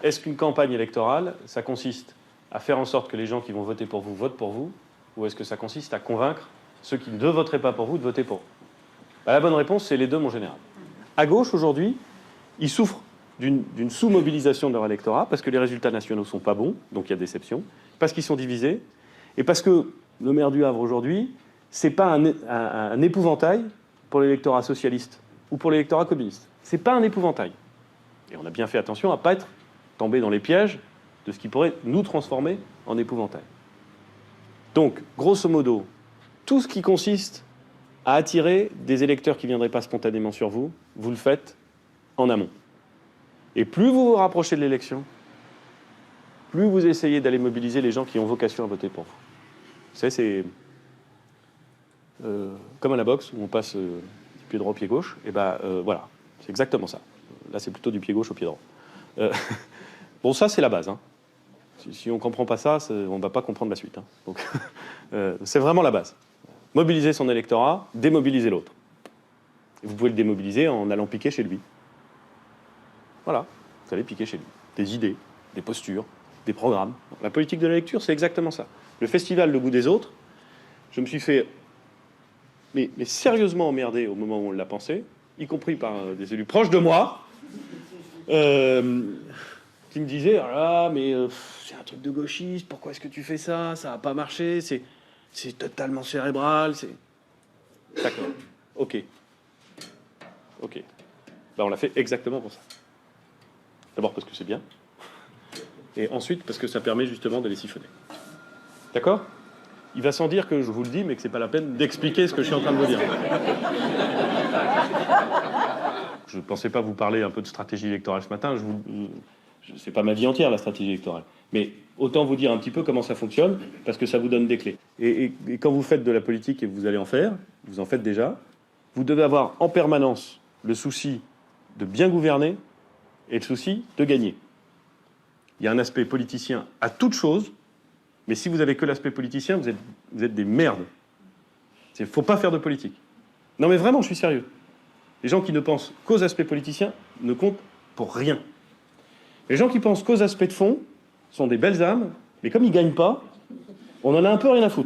est-ce qu'une campagne électorale, ça consiste à faire en sorte que les gens qui vont voter pour vous votent pour vous, ou est-ce que ça consiste à convaincre ceux qui ne voteraient pas pour vous de voter pour vous? La bonne réponse, c'est les deux, mon général. À gauche, aujourd'hui, ils souffrent d'une sous-mobilisation de leur électorat parce que les résultats nationaux ne sont pas bons, donc il y a déception, parce qu'ils sont divisés, et parce que le maire du Havre, aujourd'hui, ce n'est pas un épouvantail pour l'électorat socialiste ou pour l'électorat communiste. Ce n'est pas un épouvantail. Et on a bien fait attention à ne pas être tombé dans les pièges de ce qui pourrait nous transformer en épouvantail. Donc, grosso modo, tout ce qui consiste à attirer des électeurs qui ne viendraient pas spontanément sur vous, vous le faites en amont. Et plus vous vous rapprochez de l'élection, plus vous essayez d'aller mobiliser les gens qui ont vocation à voter pour vous. Vous savez, c'est comme à la boxe, où on passe du pied droit au pied gauche. Et voilà, c'est exactement ça. Là, c'est plutôt du pied gauche au pied droit. Bon, ça, c'est la base. Hein. Si on ne comprend pas ça, on ne va pas comprendre la suite. Hein. Donc, c'est vraiment la base. Mobiliser son électorat, démobiliser l'autre. Vous pouvez le démobiliser en allant piquer chez lui. Voilà, vous allez piquer chez lui. Des idées, des postures, des programmes. La politique de la lecture, c'est exactement ça. Le festival Le Goût des Autres, je me suis fait mais sérieusement emmerdé au moment où on l'a pensé, y compris par des élus proches de moi, qui me disaient « Ah là, mais c'est un truc de gauchiste, pourquoi est-ce que tu fais ça? Ça va pas marcher, c'est totalement cérébral. » D'accord, ok. Ok. On l'a fait exactement pour ça. D'abord parce que c'est bien, et ensuite parce que ça permet justement de les siphonner. D'accord? Il va sans dire que je vous le dis, mais que c'est pas la peine d'expliquer ce que je suis en train de vous dire. Je ne pensais pas vous parler un peu de stratégie électorale ce matin. C'est pas ma vie entière, la stratégie électorale. Mais autant vous dire un petit peu comment ça fonctionne, parce que ça vous donne des clés. Et quand vous faites de la politique et vous allez en faire, vous en faites déjà, vous devez avoir en permanence le souci de bien gouverner et le souci de gagner. Il y a un aspect politicien à toute chose, mais si vous avez que l'aspect politicien, vous êtes des merdes. Il ne faut pas faire de politique. Non mais vraiment, je suis sérieux. Les gens qui ne pensent qu'aux aspects politiciens ne comptent pour rien. Les gens qui pensent qu'aux aspects de fond sont des belles âmes, mais comme ils ne gagnent pas, on en a un peu rien à foutre.